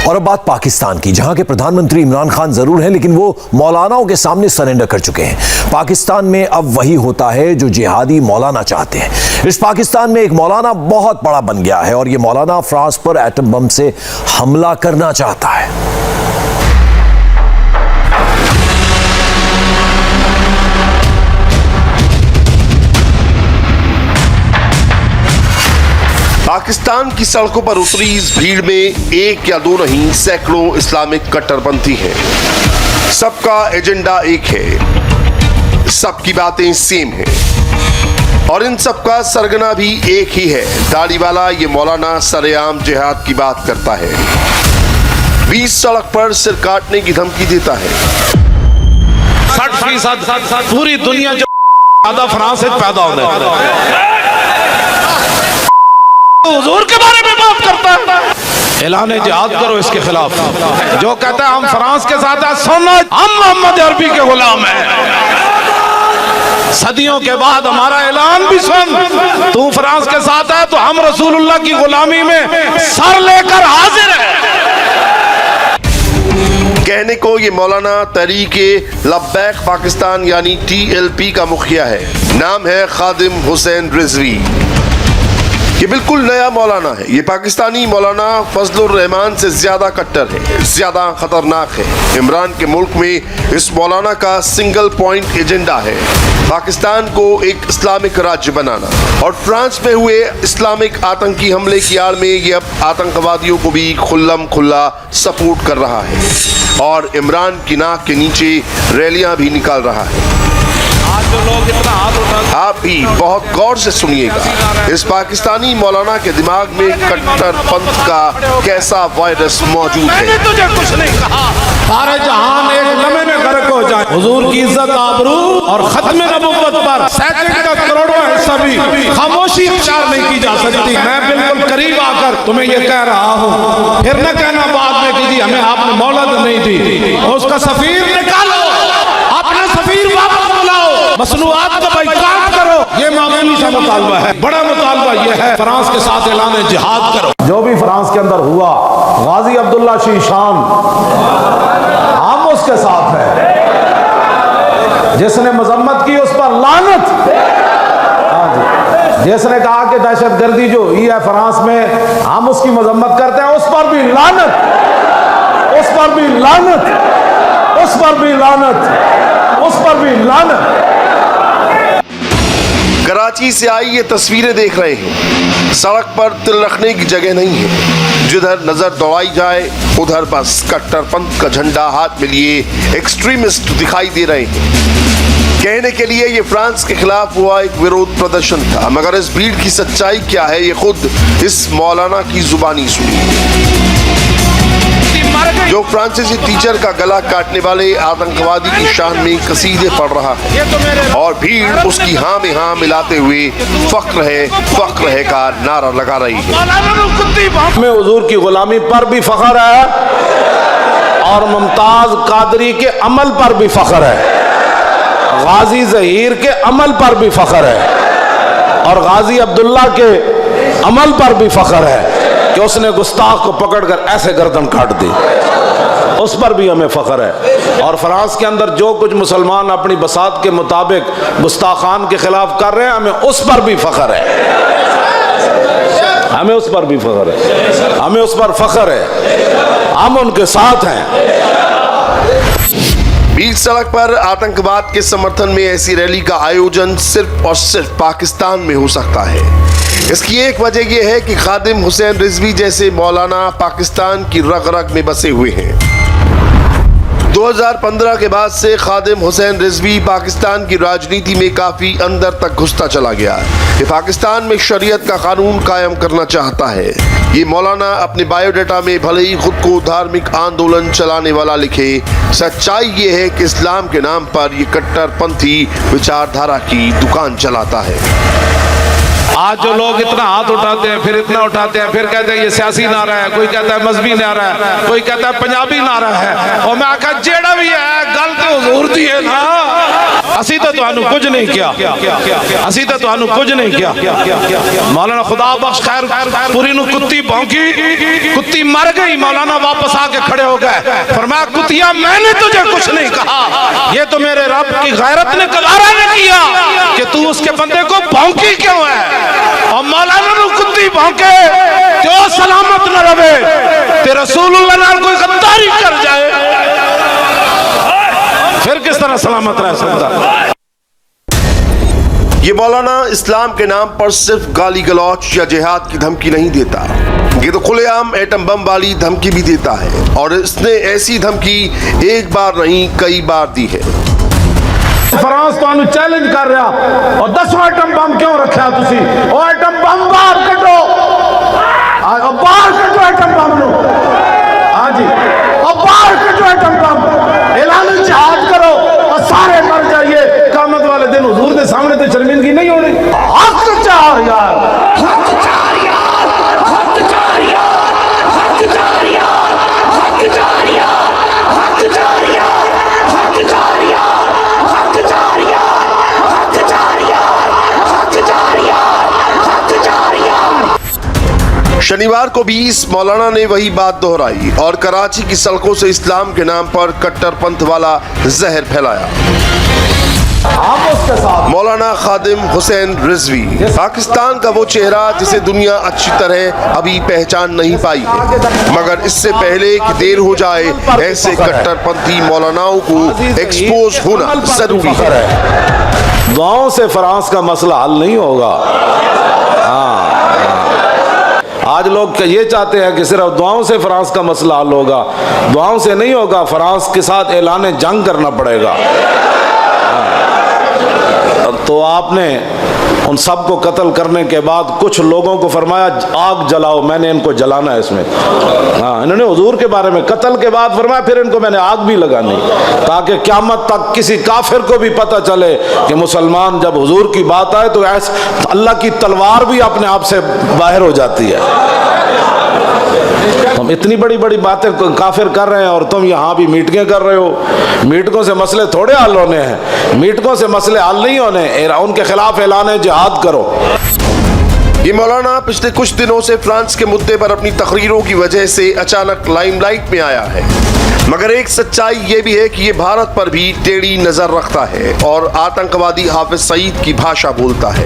और अब बात पाकिस्तान की, जहां के प्रधानमंत्री इमरान खान जरूर हैं, लेकिन वो मौलानाओं के सामने सरेंडर कर चुके हैं। पाकिस्तान में अब वही होता है जो जिहादी मौलाना चाहते हैं। इस पाकिस्तान में एक मौलाना बहुत बड़ा बन गया है और ये मौलाना फ्रांस पर एटम बम से हमला करना चाहता है। पाकिस्तान की सड़कों पर उतरी इस भीड़ में एक या दो नहीं, सैकड़ों इस्लामिक कट्टरपंथी हैं। सबका एजेंडा एक है, सबकी बातें सेम हैं और इन सबका सरगना भी एक ही है। दाढ़ी वाला ये मौलाना सरेआम जिहाद की बात करता है, 20 सड़क पर सिर काटने की धमकी देता है। 60% पूरी दुनिया जो ज्यादा फ्रांस से पैदा होने हुजूर के बारे में बात करता है। ऐलान जिहाद करो इसके खिलाफ। जो कहता है हम फ्रांस के साथ हैं, सुनो, हम मोहम्मद अरबी के गुलाम हैं। सदियों के बाद हमारा ऐलान भी सुन। तू फ्रांस के साथ है तो हम रसूलुल्लाह की गुलामी में सर लेकर हाजिर हैं। कहने को ये मौलाना तहरीके लब्बैक पाकिस्तान यानी TLP का मुखिया है। नाम है खादिम हुसैन रिजवी। ये बिल्कुल नया मौलाना है। ये पाकिस्तानी मौलाना फजलुर रहमान से ज्यादा कट्टर है, ज्यादा खतरनाक है। इमरान के मुल्क में इस मौलाना का सिंगल पॉइंट एजेंडा है, पाकिस्तान को एक इस्लामिक राज्य बनाना। और फ्रांस में हुए इस्लामिक आतंकी हमले की आड़ में ये अब आतंकवादियों को भी खुल्लम खुल्ला सपोर्ट कर रहा है और इमरान की नाक के नीचे रैलियां भी निकाल रहा है। आप भी बहुत गौर से सुनिएगा, इस पाकिस्तानी मौलाना के दिमाग में कट्टरपंथ का कैसा वायरस मौजूद है। तुझे कुछ नहीं कहा, सारे जहान एक लम्हे में गर्क हो जाए। हुजूर की इज्जत, आबरू और खत्म नबुव्वत पर सैकड़ों का करोड़ों हिस्सा भी खामोशी इख्तियार नहीं की जा सकती। मैं बिल्कुल करीब आकर तुम्हें ये कह रहा हूँ, फिर न कहना बाद में कि जी हमें आपने मोहलत नहीं दी। उसका सफीर निकालो, अपना सफीर वापस बुलाओ, मसनूआत का बाइकाट करो। ये मामूली सा मुतालबा है, बड़ा मुतालबा ये है फ्रांस के साथ ऐलान जिहाद करो। जो भी फ्रांस के अंदर हुआ, गाजी अब्दुल्ला शीशान हम उसके साथ है। जिसने मजम्मत की उस पर लानत। हाँ जी, जिसने कहा कि दहशतगर्दी जो हुई है फ्रांस में हम उसकी मजम्मत करते हैं, उस पर भी लानत, उस पर भी लानत, उस पर भी लानत, उस पर भी लानत। कराची से आई ये तस्वीरें देख रहे हैं, सड़क पर तिल रखने की जगह नहीं है। जिधर नजर दौड़ाई जाए उधर बस कट्टरपंथ का झंडा हाथ में लिए एक्सट्रीमिस्ट दिखाई दे रहे हैं। कहने के लिए ये फ्रांस के खिलाफ हुआ एक विरोध प्रदर्शन था, मगर इस भीड़ की सच्चाई क्या है ये खुद इस मौलाना की जुबानी सुनिए। जो फ्रांसीसी टीचर का गला काटने वाले आतंकवादी की शान में कसीदे पढ़ रहा है और भीड़ उसकी हाँ में हाँ मिलाते हुए फक्र है का नारा लगा रही है। हमें हुजूर की गुलामी पर भी फख्र है और मुमताज कादरी के अमल पर भी फख्र है, गाजी जहीर के अमल पर भी फख्र है और गाजी अब्दुल्ला के अमल पर भी फख्र है कि उसने गुस्ताख को पकड़कर ऐसे गर्दन काट दी। उस पर भी हमें फख्र है। और फ्रांस के अंदर जो कुछ मुसलमान अपनी बसात के मुताबिक गुस्ताखान के खिलाफ कर रहे हैं, हमें उस पर भी फख्र है, हमें उस पर भी फख्र है, हमें उस पर फख्र है, हम उनके साथ हैं। 20 सड़क पर आतंकवाद के समर्थन में ऐसी रैली का आयोजन सिर्फ और सिर्फ पाकिस्तान में हो सकता है। इसकी एक वजह यह है कि खादिम हुसैन रिजवी जैसे मौलाना पाकिस्तान की रग रग में बसे हुए हैं। 2015 के बाद से खादिम हुसैन रिजवी पाकिस्तान की राजनीति में काफी अंदर तक घुसता चला गया। ये पाकिस्तान में शरीयत का कानून कायम करना चाहता है। ये मौलाना अपने बायोडाटा में भले ही खुद को धार्मिक आंदोलन चलाने वाला लिखे, सच्चाई ये है कि इस्लाम के नाम पर ये कट्टरपंथी विचारधारा की दुकान चलाता है। आज जो लोग इतना हाथ उठाते हैं, फिर इतना उठाते हैं, फिर कहते हैं ये सियासी नारा है, कोई कहता है मजहबी नारा है, कोई कहता है पंजाबी नारा है। और मैं आखा जेड़ा भी है गल तो हुजूर दी है ना, असी तो तो तुहानू कुछ नहीं किया, असी तो तुहानू कुछ नहीं किया। मौलाना खुदा बख्श खैर पूरी नु कुत्ती भौंकी, कुत्ती मर गई, मौलाना वापस आके खड़े हो गए, फरमाया कुतिया मैंने तुझे कुछ नहीं कहा, ये तो मेरे रब की गैरत ने गवारा ने किया कि तू उसके बंदे को भौंकी क्यों है। और मौलाना नु कुत्ती भौंके तो सलामत न रहे, ते रसूलुल्लाह नाल कोई गद्दारी कर जाए फिर किस तरह सलामत रह सकता। ये मौलाना इस्लाम के नाम पर सिर्फ गाली गलौच या जिहाद की धमकी नहीं देता, ये तो खुलेआम एटम बम वाली धमकी भी देता है। और इसने ऐसी धमकी एक बार नहीं कई बार दी है। फ्रांस तो चैलेंज कर रहा और 10वां एटम बम क्यों रखा तुसी, ओ एटम बम बाहर कटो, बाहर कटो एटम बम नो, हाँ जी, और बाहर कटो एटम बम, ऐलान जिहाद करो और सारे मर जाइए। क़यामत वाले दिन हुजूर के सामने तो शर्मिंदगी नहीं होनी। हक चार यार, हक चार यार, हक चार यार, हक चार यार, हक चार यार, हक चार यार, हक चार यार, हक चार यार, हक चार यार, हक चार यार, हक चार यार। शनिवार को भी इस मौलाना ने वही बात दोहराई और कराची की सड़कों से इस्लाम के नाम पर कट्टरपंथ वाला जहर फैलाया। मौलाना खादिम हुसैन रिजवी पाकिस्तान का वो चेहरा जिसे दुनिया अच्छी तरह अभी पहचान नहीं पाई है, मगर इससे पहले कि देर हो जाए ऐसे कट्टरपंथी मौलानाओं को एक्सपोज होना जरूरी है। दुआओं से फ्रांस का मसला हल नहीं होगा। आज लोग ये चाहते हैं कि सिर्फ दुआओं से फ्रांस का मसला हल होगा, दुआओं से नहीं होगा, फ्रांस के साथ ऐलान जंग करना पड़ेगा। तो आपने उन सबको कत्ल करने के बाद कुछ लोगों को फरमाया आग जलाओ, मैंने इनको जलाना है इसमें। हाँ, इन्होंने हुजूर के बारे में कत्ल के बाद फरमाया फिर इनको मैंने आग भी लगानी, ताकि क़यामत तक किसी काफिर को भी पता चले कि मुसलमान जब हुजूर की बात आए तो ऐसे अल्लाह की तलवार भी अपने आप से बाहर हो जाती है। तुम इतनी बड़ी बड़ी बातें काफिर कर रहे हैं और तुम यहाँ भी मीटिंगें कर रहे हो। मीटिंगों से मसले थोड़े हल होने हैं, मीटिंगों से मसले हल नहीं होने, उनके खिलाफ ऐलान जिहाद करो। ये मौलाना पिछले कुछ दिनों से फ्रांस के मुद्दे पर अपनी तकरीरों की वजह से अचानक लाइमलाइट में आया है, मगर एक सच्चाई ये भी है कि ये भारत पर भी टेढ़ी नजर रखता है और आतंकवादी हाफिज सईद की भाषा बोलता है।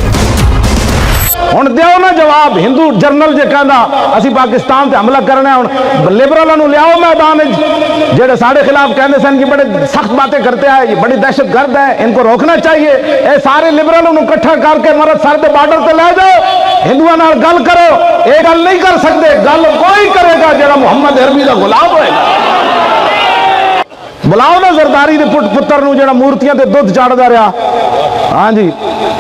हुण दिओ ना जवाब, हिंदू जर्नल जे कहंदा असी पाकिस्तान ते हमला करना, हुण लिबरलों नूं लियाओ मैदान विच जेड़े साडे खिलाफ कहंदे सन कि बड़े सख्त बातें करते हैं, ये बड़ी दहशतगर्द है, इनको रोकना चाहिए। ये सारे लिबरलों नूं इकट्ठा करके मरदसर दे बार्डर ते ले जाओ, हिंदुओं नाल गल करो। ये गल नहीं कर सकते, गल कोई करेगा जेड़ा मुहम्मद अरबी दा गुलाम होएगा। बुलाओ ना जरदारी दे पुत्र नूं जेड़ा मूर्तियां ते दुध चाड़दा रहा, हाँ जी,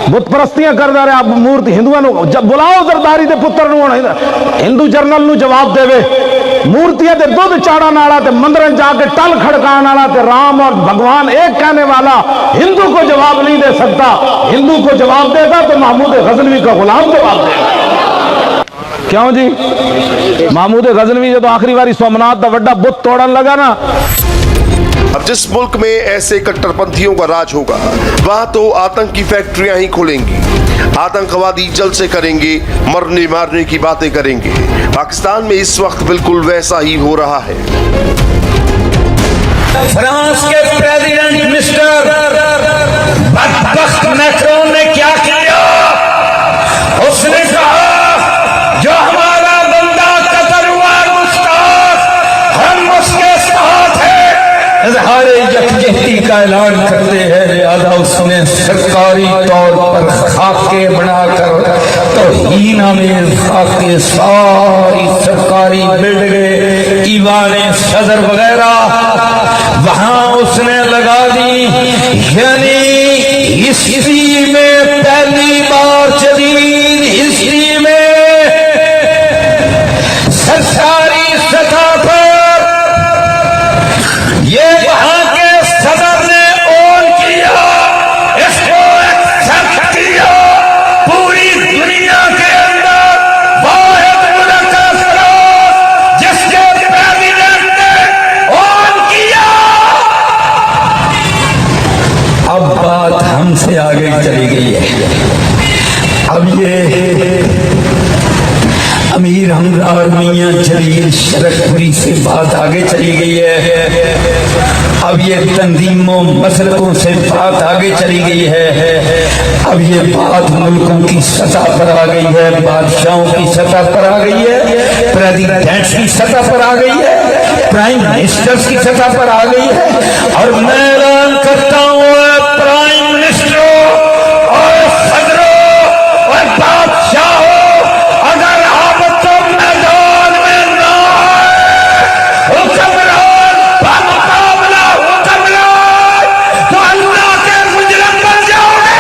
बुत परस्तियां करदा रहा, मूर्ति हिंदुओं नूं जब बुलाओ जरदारी दे पुत्र नूं, हिंदू जर्नल नूं जवाब देवे। मूर्तियां ते दुध चाड़न वाला ते मंदिर जाके टल खड़काने वाला ते राम और भगवान एक कहने वाला हिंदू को जवाब नहीं दे सकता। हिंदू को जवाब देगा तो महमूद गजनवी का गुलाम जवाब देगा। क्यों जी, महमूद गजनवी जो आखिरी बारी सोमनाथ का बड़ा बुत तोड़न लगा ना, अब जिस मुल्क में ऐसे कट्टरपंथियों का राज होगा वहां तो आतंक की फैक्ट्रियां ही खुलेंगी, आतंकवादी जलसे करेंगे, मरने मारने की बातें करेंगे। पाकिस्तान में इस वक्त बिल्कुल वैसा ही हो रहा है। फ्रांस के प्रेसिडेंट मिस्टर बदबख्त मैक्रोन ने क्या किया? उसने कहा जो हमारा बंदा कतर हुआ मुस्ताद, हम उसके साथ हैं, इज़हारे यकजहती का ऐलान करते हैं। लिहाजा उसने सरकारी तौर पर खाके बनाकर तौहीन में खाके सारी सरकारी बिल्डिंगें, ईवाने सदर वगैरह वहां उसने लगा दी। यानी हिस्ट्री में पहली बार जदीद हिस्ट्री में सरकारी सतह पर ये वहां के सदर ने ओन किया, इसको एक्सेप्ट किया। पूरी दुनिया के अंदर वाहिद मुल्क जिसके प्रेसिडेंट ने ओन किया। अब बात हमसे आगे चली गई है। अब ये अमीर हमदार मियां जलील शरकपुरी से बात आगे चली गई है। अब ये तंजीमों मसलकों से बात आगे चली गई है। अब ये बात मुल्कों की सतह पर आ गई है, बादशाहों की सतह पर आ गई है, प्रेसिडेंट्स की सतह पर आ गई है, प्राइम मिनिस्टर्स की सतह पर आ गई है। और मैं ऐलान करता हूँ प्राइम मिनिस्टरों और सदरों और बादशाहों, अगर आप तो मैदान में ना आए, हुक्मरान बामुकाबला हुक्मरान, तो अल्लाह के मुजरिम बन जाओगे।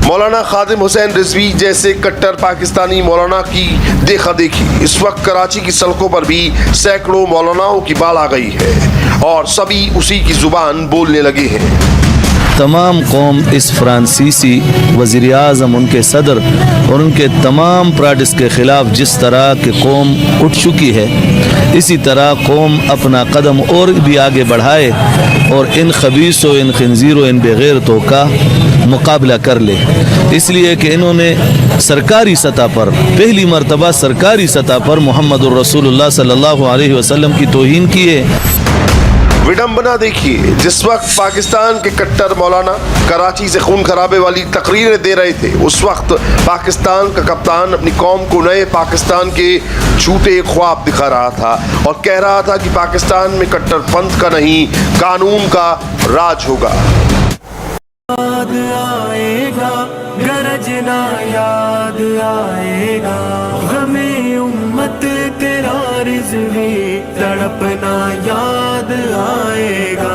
मौलाना खादिम हुसैन रिजवी जैसे कट्टर पाकिस्तानी मौलाना की देखा देखी इस वक्त कराची की सड़कों पर भी सैकड़ों मौलानाओं की बाढ़ आ गई है और सभी उसी की जुबान बोलने लगे हैं। तमाम कौम इस फ्रांसीसी वज़ीर आज़म, उनके सदर और उनके तमाम प्राइड्स के ख़िलाफ़ जिस तरह के कौम उठ चुकी है, इसी तरह कौम अपना कदम और भी आगे बढ़ाए और इन खबीसों, इन खंजीरों, इन बेगैरतों का मुकाबला कर ले। इसलिए कि इन्होंने सरकारी सतह पर पहली मरतबा सरकारी सतह पर मोहम्मदुर रसूलुल्लाह सल्लल्लाहु अलैहि वसल्लम की तौहीन की है। विडंबना देखिए, जिस वक्त पाकिस्तान के कट्टर मौलाना कराची से खून खराबे वाली तकरीरें दे रहे थे, उस वक्त पाकिस्तान का कप्तान अपनी कौम को नए पाकिस्तान के झूठे ख्वाब दिखा रहा था और कह रहा था कि पाकिस्तान में कट्टरपंथ का नहीं, कानून का राज होगा। याद आएगा गरजना, याद आएगा हमें उम्मत तेरा रिज़्वी तड़पना, याद आएगा।